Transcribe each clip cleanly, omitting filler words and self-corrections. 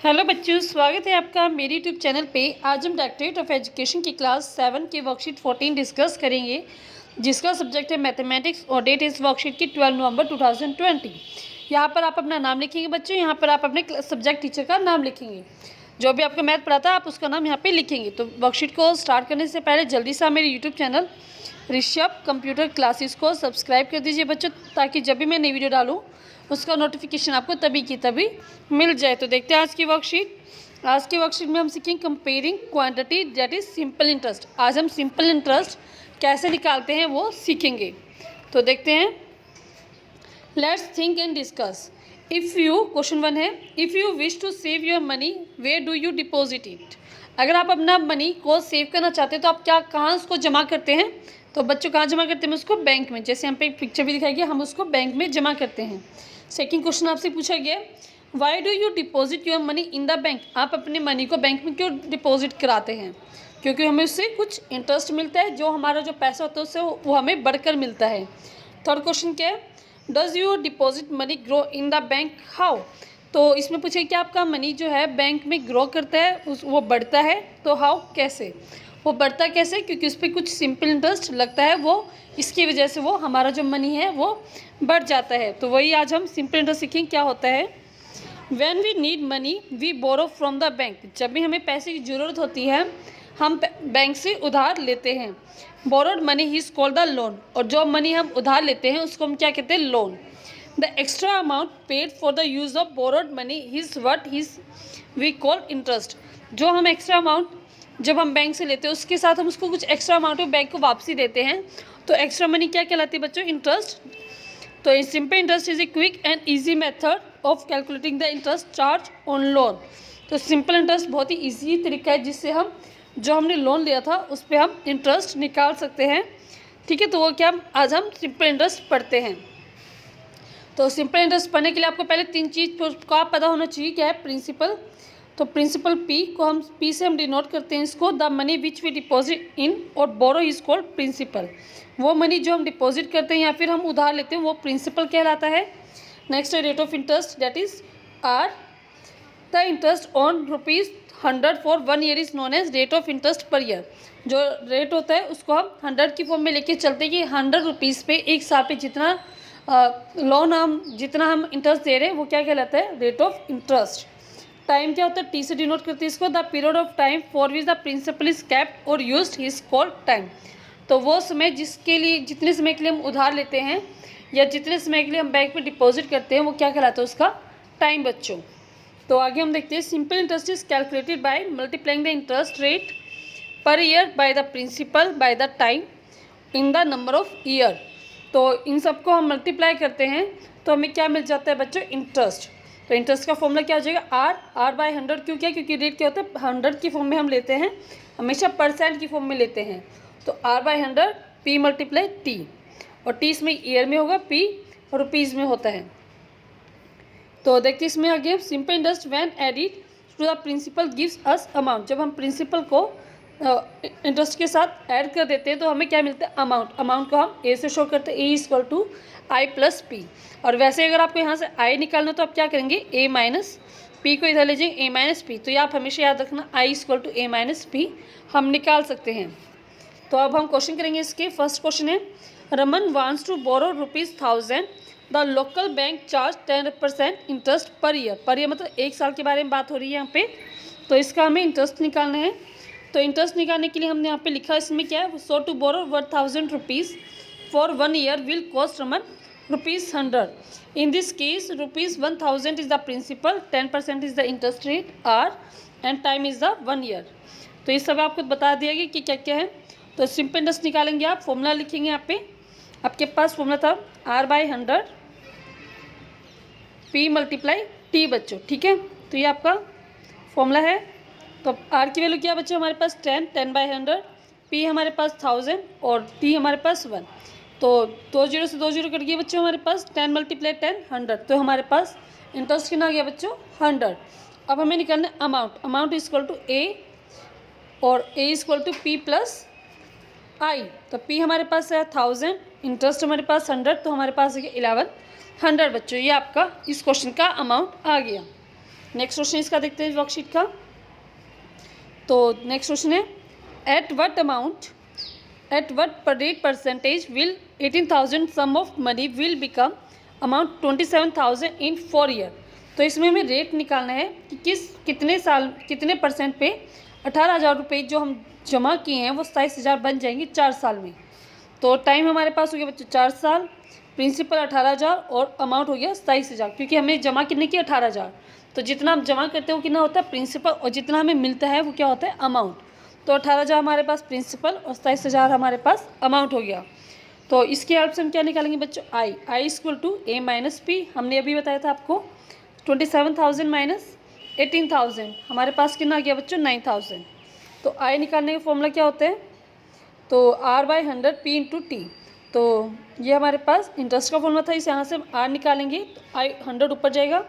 Hello बच्चों, स्वागत है आपका मेरे यूट्यूब चैनल पे। आज हम डायरेक्टरेट ऑफ एजुकेशन की क्लास 7 की वर्कशीट 14 डिस्कस करेंगे, जिसका सब्जेक्ट है मैथमेटिक्स और डेट इस वर्कशीट की 12 नवंबर 2020। यहाँ पर आप अपना नाम लिखेंगे बच्चों। यहाँ पर आप अपने सब्जेक्ट टीचर का नाम लिखेंगे। जो भी आपको मैथ पढ़ाता है आप उसका नाम यहाँ पर लिखेंगे। तो वर्कशीट को स्टार्ट करने से पहले जल्दी से आप मेरे YouTube channel Rishabh computer classes को सब्सक्राइब कर दीजिए बच्चों, ताकि जब भी मैं नई वीडियो डालूँ उसका नोटिफिकेशन आपको तभी की तभी मिल जाए। तो देखते हैं आज की वर्कशीट। आज की वर्कशीट में हम सीखेंगे comparing quantity that is simple interest. आज हम सिंपल इंटरेस्ट कैसे निकालते हैं वो सीखेंगे। तो देखते हैं, let's think and discuss. If you, question 1 है, if you wish to save your money where do you deposit it. अगर आप अपना मनी को सेव करना चाहते हैं तो आप कहाँ उसको जमा करते हैं। तो बच्चों कहाँ जमा करते हैं, उसको बैंक में। जैसे यहाँ पे एक पिक्चर भी दिखाई गया, हम उसको बैंक में जमा करते हैं। सेकंड क्वेश्चन आपसे पूछा गया, why do you deposit your money in the bank. आप अपने मनी को बैंक में क्यों डिपॉजिट कराते हैं? क्योंकि हमें उससे कुछ इंटरेस्ट मिलता है, जो हमारा जो पैसा होता है उससे वो हमें बढ़कर मिलता है। थर्ड क्वेश्चन क्या है, does you deposit money grow in the bank how. तो इसमें पूछे कि आपका मनी जो है बैंक में ग्रो करता है, वो बढ़ता है। तो हाउ, कैसे वो बढ़ता कैसे? क्योंकि उस पर कुछ सिंपल इंटरेस्ट लगता है, वो इसकी वजह से वो हमारा जो मनी है वो बढ़ जाता है। तो वही आज हम सिंपल इंटरेस्ट सीखेंगे क्या होता है। When we need money we borrow from the bank. जब भी हमें पैसे की ज़रूरत होती है हम बैंक से उधार लेते हैं। Borrowed money is called the loan. और जो मनी हम उधार लेते हैं उसको हम क्या कहते हैं, loan. The extra amount paid for the use of borrowed money is what is we call interest. जो हम एक्स्ट्रा अमाउंट जब हम बैंक से लेते हैं उसके साथ हम उसको कुछ एक्स्ट्रा अमाउंट बैंक को वापसी देते हैं, तो एक्स्ट्रा मनी क्या कहलाती है बच्चों, इंटरेस्ट। तो simple interest is a quick and easy method of calculating the interest charge on loan. तो सिंपल इंटरेस्ट बहुत ही इजी तरीका है जिससे हम जो हमने लोन लिया था उस पर हम इंटरेस्ट निकाल सकते हैं। ठीक है, तो वो क्या आज हम सिंपल इंटरेस्ट पढ़ते हैं। तो सिंपल इंटरेस्ट पढ़ने के लिए आपको पहले 3 चीज़ का पता होना चाहिए। क्या है, प्रिंसिपल। तो प्रिंसिपल पी को हम पी से हम डिनोट करते हैं इसको। The money which we deposit in or borrow is called principal. वो मनी जो हम डिपॉजिट करते हैं या फिर हम उधार लेते हैं वो प्रिंसिपल कहलाता है। नेक्स्ट है rate of interest, that is R. The interest on ₹100 for 1 year is known as rate of interest per year. जो रेट होता है उसको हम 100 की फॉर्म में लेके चलते हैं कि ₹100 पे एक साल पे जितना लोन जितना हम इंटरेस्ट दे रहे हैं वो क्या कहलाता है, रेट ऑफ इंटरेस्ट। टाइम क्या होता है, टी से डिनोट करते हैं इसको। The period of time for which the principal is kept or used is called time. तो वो समय जिसके लिए, जितने समय के लिए हम उधार लेते हैं या जितने समय के लिए हम बैंक में डिपॉजिट करते हैं वो क्या कहलाता है, उसका टाइम बच्चों। तो आगे हम देखते हैं, simple interest is calculated by multiplying the interest rate per year by the principal by the time in the number of year. तो इन सबको हम मल्टीप्लाई करते हैं तो हमें क्या मिल जाता है बच्चों, इंटरेस्ट। तो इंटरेस्ट का फॉर्मूला क्या हो जाएगा, आर बाय 100। क्यों, क्या, क्योंकि रेट क्या होता है 100 की फॉर्म में हम लेते हैं, हमेशा परसेंट की फॉर्म में लेते हैं। तो R by 100 P multiply T, और टी इसमें ईयर में होगा, पी रुपीज़ में होता है। तो देखते इसमें आगे, simple interest when added to the principal gives us amount. जब हम प्रिंसिपल को इंटरेस्ट के साथ ऐड कर देते हैं तो हमें क्या मिलता है, अमाउंट। अमाउंट को हम ए से शो करते हैं, A is equal to I plus P. और वैसे अगर आपको यहाँ से आई निकालना तो आप क्या करेंगे, ए माइनस पी को इधर ले जाएंगे, ए माइनस पी। तो ये आप हमेशा याद रखना, I is equal to A minus P हम निकाल सकते हैं। तो अब हम क्वेश्चन करेंगे इसके। फर्स्ट क्वेश्चन है, Raman wants to borrow ₹1000। The local bank charge 10% interest per year. Per year मतलब एक साल के बारे में बात हो रही है यहाँ पे। तो इसका हमें इंटरेस्ट निकालना है। तो इंटरेस्ट निकालने के लिए हमने यहाँ पे लिखा, इसमें क्या है, so to borrow ₹1000 for 1 year will cost Raman ₹100। In this case ₹1000 is the principal, 10% is the interest rate R, and time is the 1 year. तो ये सब आपको बता दिया गया कि क्या क्या है। तो सिंपल इंटरेस्ट निकालेंगे आप, फॉर्मूला लिखेंगे यहाँ पे। आपके पास फॉर्मूला था R by 100 P multiply T बच्चों। ठीक है, तो ये आपका फॉर्मूला है। तो आर की वैल्यू क्या बच्चों, हमारे पास 10/100, पी हमारे पास 1000 और टी हमारे पास 1। तो 2 0 से 2 0 कट गए बच्चों, हमारे पास 10 × 10 100। तो हमारे पास इंटरेस्ट कितना आ गया बच्चों, 100। अब हमें निकालना है amount. Amount is equal to A और A is equal to P plus I. तो पी हमारे पास है 1000, इंटरेस्ट हमारे पास 100, तो हमारे पास है 1100 बच्चों। ये आपका इस क्वेश्चन का अमाउंट आ गया। नेक्स्ट क्वेश्चन इसका देखते हैं वर्कशीट का। तो नेक्स्ट क्वेश्चन है, at what per rate percentage will 18,000 sum of money will become amount 27,000 in 4 year. तो इसमें हमें रेट निकालना है कि कितने परसेंट पे 18,000 रुपये जो हम जमा किए हैं वो 27,000 बन जाएंगे 4 साल में। तो टाइम हमारे पास हो गया बच्चों 4 साल, प्रिंसिपल 18,000 और अमाउंट हो गया 27,000, क्योंकि हमें जमा कितने की 18,000। तो जितना हम जमा करते हैं वो कितना होता है प्रिंसिपल, और जितना हमें मिलता है वो क्या होता है अमाउंट। तो 18,000 हमारे पास प्रिंसिपल और 27,000 हमारे पास अमाउंट हो गया। तो इसकी हेल्प से हम क्या निकालेंगे बच्चों, I equal to A minus P. हमने अभी बताया था आपको 27,000 माइनस 18,000 हमारे पास कितना आ गया बच्चों 9,000। तो आई निकालने का फॉर्मूला क्या होता है, तो R/100 P इंटू टी। तो ये हमारे पास इंटरेस्ट का फॉर्मूला था, इसे यहाँ से R निकालेंगे तो आई 100 ऊपर जाएगा,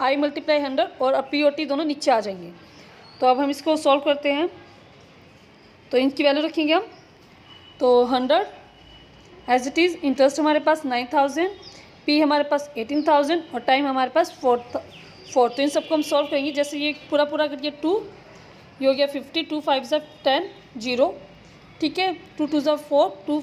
I मल्टीप्लाई 100 और अब P और T दोनों नीचे आ जाएंगे। तो अब हम इसको सॉल्व करते हैं, तो इनकी वैल्यू रखेंगे हम। तो 100 एज इट इज़, इंटरेस्ट हमारे पास 9,000, P हमारे पास 18,000 और टाइम हमारे पास 4। तो इन सबको हम सॉल्व करेंगे। जैसे ये पूरा करिए 2, ये हो गया 50, 2 5 10 0, ठीक है, 2 2 4, 2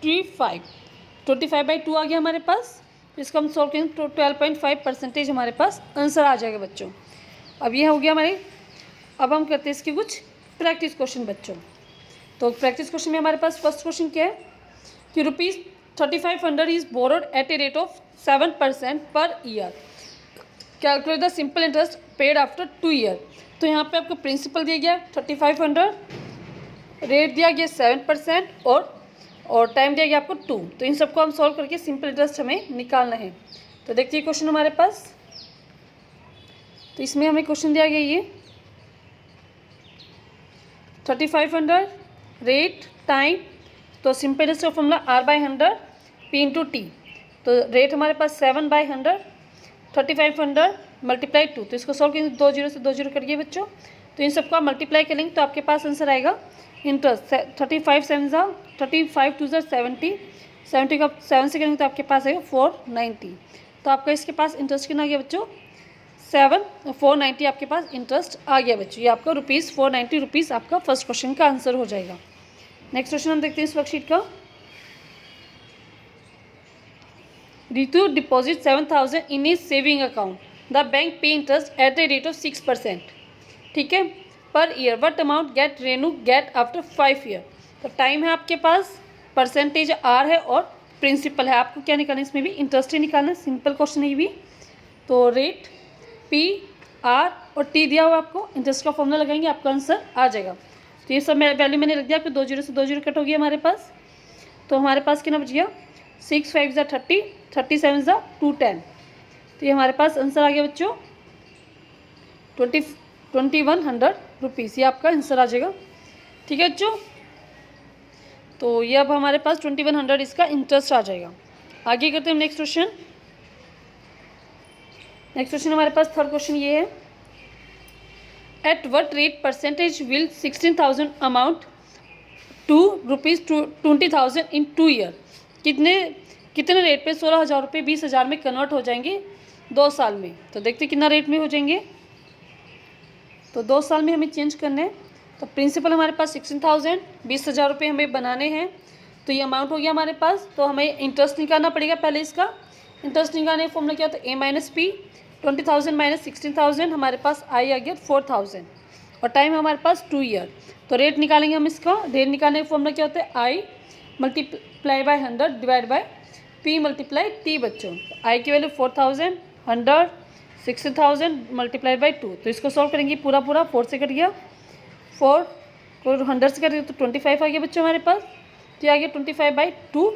25/2 आ गया हमारे पास। इसको हम सॉल्व करेंगे तो 12.5% हमारे पास आंसर आ जाएगा बच्चों। अब ये हो गया हमारे। अब हम करते हैं इसके कुछ प्रैक्टिस क्वेश्चन बच्चों। तो प्रैक्टिस क्वेश्चन में हमारे पास फर्स्ट क्वेश्चन क्या है कि ₹3500 is borrowed at a rate of 7% per year, calculate the simple interest paid after 2 year. तो यहाँ पे आपको प्रिंसिपल दिया गया 3500, रेट दिया गया 7% और टाइम दिया गया आपको 2। तो इन सबको हम सॉल्व करके सिंपल इंटरेस्ट हमें निकालना है। तो देखिए क्वेश्चन हमारे पास, तो इसमें हमें क्वेश्चन दिया गया ये 3500 रेट टाइम, तो सिंपल इंटरेस्ट का formula R/100 P into T. तो रेट हमारे पास 7/100, 3500 मल्टीप्लाई 2। तो इसको सॉल्व करेंगे 2 0 से 2 0 करिए बच्चों। तो इन सबको आप मल्टीप्लाई करेंगे तो आपके पास आंसर आएगा इंटरेस्ट 35 2 70, 70 का 7 से करेंगे तो आपके पास आएगा 490। तो आपका इसके पास इंटरेस्ट कितना आ गया बच्चों 490 आपके पास इंटरेस्ट आ गया बच्चों। ये आपका ₹490 आपका फर्स्ट क्वेश्चन का आंसर हो जाएगा। नेक्स्ट क्वेश्चन हम देखते हैं इस वर्कशीट का। Ritu deposit 7,000 in is saving account, the bank pay interest at the rate of 6%, ठीक है, पर year. What amount get Renu get after 5 year. तो टाइम है आपके पास, परसेंटेज R है और प्रिंसिपल है। आपको क्या निकालना है, इसमें भी इंटरेस्ट ही निकालना है, सिंपल क्वेश्चन है ये भी। तो रेट P R और T दिया हुआ आपको, इंटरेस्ट का फॉर्मूला लगाएंगे आपका आंसर आ जाएगा। तो ये सब वैल्यू मैंने रख दिया आपको, 2 0 से 2 0 कट हो गया हमारे पास। तो हमारे पास कितना बच गया 6 5 30, 30 7 210। तो ये हमारे पास आंसर आ गया बच्चों 2100 रुपीज़, ये आपका आंसर आ जाएगा, ठीक है बच्चों। तो ये अब हमारे पास 2100 इसका इंटरेस्ट आ जाएगा। आगे करते हैं नेक्स्ट क्वेश्चन। नेक्स्ट क्वेश्चन हमारे पास थर्ड क्वेश्चन ये है, at what rate percentage will 16,000 amount to ₹20,000 in 2 year. कितने रेट पे 16,000 रुपये 20,000 में कन्वर्ट हो जाएंगे 2 साल में। तो देखते कितना रेट में हो जाएंगे। तो 2 साल में हमें चेंज करना है। तो प्रिंसिपल हमारे पास 16,000, 20,000 रुपये हमें बनाने हैं। तो ये अमाउंट हो गया हमारे पास। तो हमें इंटरेस्ट निकालना पड़ेगा पहले। इसका इंटरेस्ट निकालने का फॉर्मूला क्या होता है, A माइनस P। 20,000 माइनस 16,000 हमारे पास आई आ गया 4,000 और टाइम हमारे पास 2 ईयर। तो रेट निकालेंगे हम इसका। रेट निकालने का फॉर्मूला क्या होता है, I multiply by 100 divide by P multiply T बच्चों। आई की वैल्यू 4,000, 100, 16,000 मल्टीप्लाई बाई 2। तो इसको सॉल्व करेंगे पूरा 4 से कट गया, 4 को 100 से करेंगे तो 25 आ गया बच्चों हमारे पास। तो ये आ गया 25/2।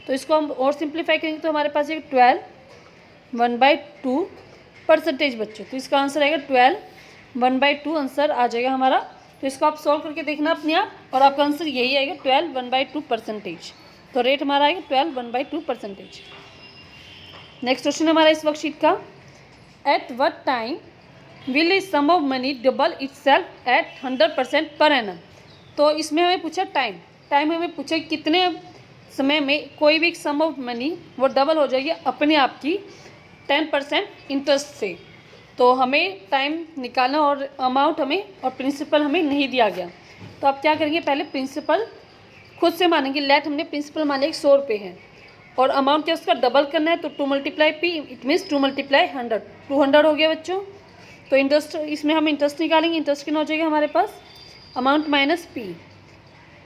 तो इसको हम और सिंप्लीफाई करेंगे तो हमारे पास ये 12 1/2 परसेंटेज बच्चों। तो इसका आंसर आएगा 12 1/2 आंसर आ जाएगा हमारा। तो इसको आप सॉल्व करके देखना अपने आप, और आपका आंसर यही आएगा 12 1/2 परसेंटेज। तो रेट हमारा आएगा 12 1/2 परसेंटेज। नेक्स्ट क्वेश्चन हमारा इस वर्कशीट का, at what time will is sum of money double itself at 100% per annum. तो इसमें हमें पूछा टाइम हमें पूछा कितने समय में कोई भी सम ऑफ मनी वो डबल हो जाएगी अपने आप की 10% इंटरेस्ट से। तो हमें टाइम निकालना और अमाउंट हमें और प्रिंसिपल हमें नहीं दिया गया। तो आप क्या करेंगे, पहले प्रिंसिपल खुद से मानेंगे। लेट हमने प्रिंसिपल मान लिया 100 रुपये है और अमाउंट क्या उसका डबल करना है, तो 2 × P इट मीन्स 2 × 100 200 हो गया बच्चों। तो इंटरेस्ट, इसमें हम इंटरेस्ट निकालेंगे। इंटरेस्ट कितना हो जाएगा हमारे पास, अमाउंट माइनस P,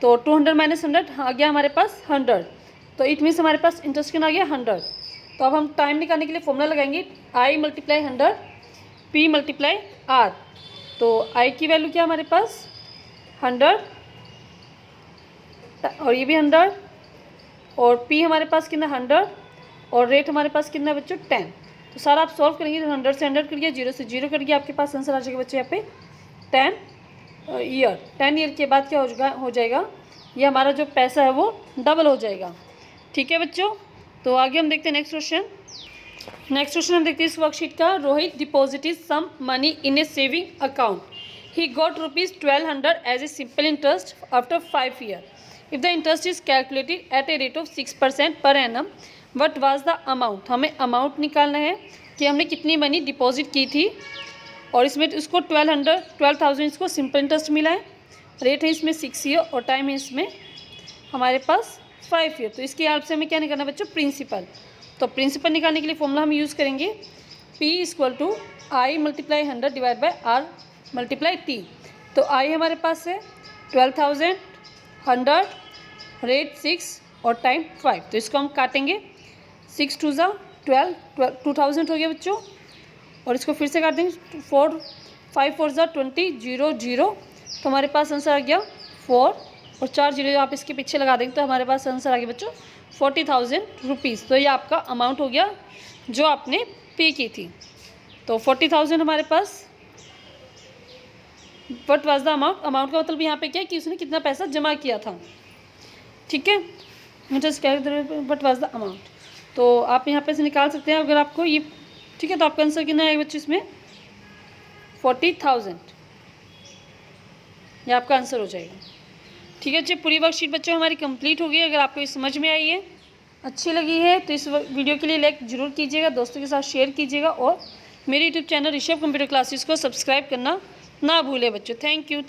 तो 200 - 100 आ गया हमारे पास 100, तो इट मीन्स हमारे पास इंटरेस्ट कितना आ गया 100। तो अब हम टाइम निकालने के लिए फॉर्मूला लगाएंगे I × 100 P × R। तो I की वैल्यू क्या हमारे पास 100 और ये भी 100 और P हमारे पास कितना 100 और रेट हमारे पास कितना बच्चों 10। तो सारा आप सॉल्व करेंगे तो 100 से 100 कर गया, 0 से 0 कर गया, आपके पास आंसर आ जाएगा बच्चों यहाँ पे 10 ईयर के बाद क्या हो जाएगा, ये हमारा जो पैसा है वो डबल हो जाएगा। ठीक है बच्चों, तो आगे हम देखते हैं नेक्स्ट क्वेश्चन हम देखते हैं इस वर्कशीट का। Rohit deposited sum money in a saving account, he got ₹1200 as a simple interest after 5 year. If the interest is calculated at a rate of 6% per annum, what was the amount. हमें amount निकालना है कि हमने कितनी money deposit की थी और इसमें इसको 12,000 इसको सिंपल इंटरेस्ट मिला है, रेट है इसमें 6 ईयर और टाइम है इसमें हमारे पास 5 ईयर। तो इसकी हेल्प से हमें क्या निकालना है बच्चों, प्रिंसिपल। तो प्रिंसिपल निकालने के लिए फॉर्मूला हम यूज़ करेंगे P = I × 100 divide bye R × T। तो I हमारे पास है 12,000, 100, रेट 6 और टाइम 5। तो इसको हम काटेंगे, 6 × 2 = 12, 2000 हो गया बच्चों, और इसको फिर से काट देंगे 4, 5 × 4 = 20, 0, 0। तो हमारे पास आंसर आ गया 4 और 4 0 आप इसके पीछे लगा देंगे तो हमारे पास आंसर आ गया बच्चों 40,000 रुपीज़। तो ये आपका अमाउंट हो गया जो आपने पे की थी। तो 40,000 हमारे पास, वट वाज द अमाउंट का मतलब यहाँ पे क्या है कि उसने कितना पैसा जमा किया था। ठीक है, interest what was the amount, तो आप यहाँ पे से निकाल सकते हैं अगर आपको ये। ठीक है, तो आपका आंसर कितना आएगा बच्चों इसमें 40,000, ये आपका आंसर हो जाएगा। ठीक है जी, पूरी वर्कशीट बच्चों हमारी कंप्लीट हो गई। अगर आपको ये समझ में आई है, अच्छी लगी है, तो इस वीडियो के लिए लाइक ज़रूर कीजिएगा, दोस्तों के साथ शेयर कीजिएगा और मेरे YouTube channel Rishabh computer classes को सब्सक्राइब करना ना भूलें बच्चों। Thank you.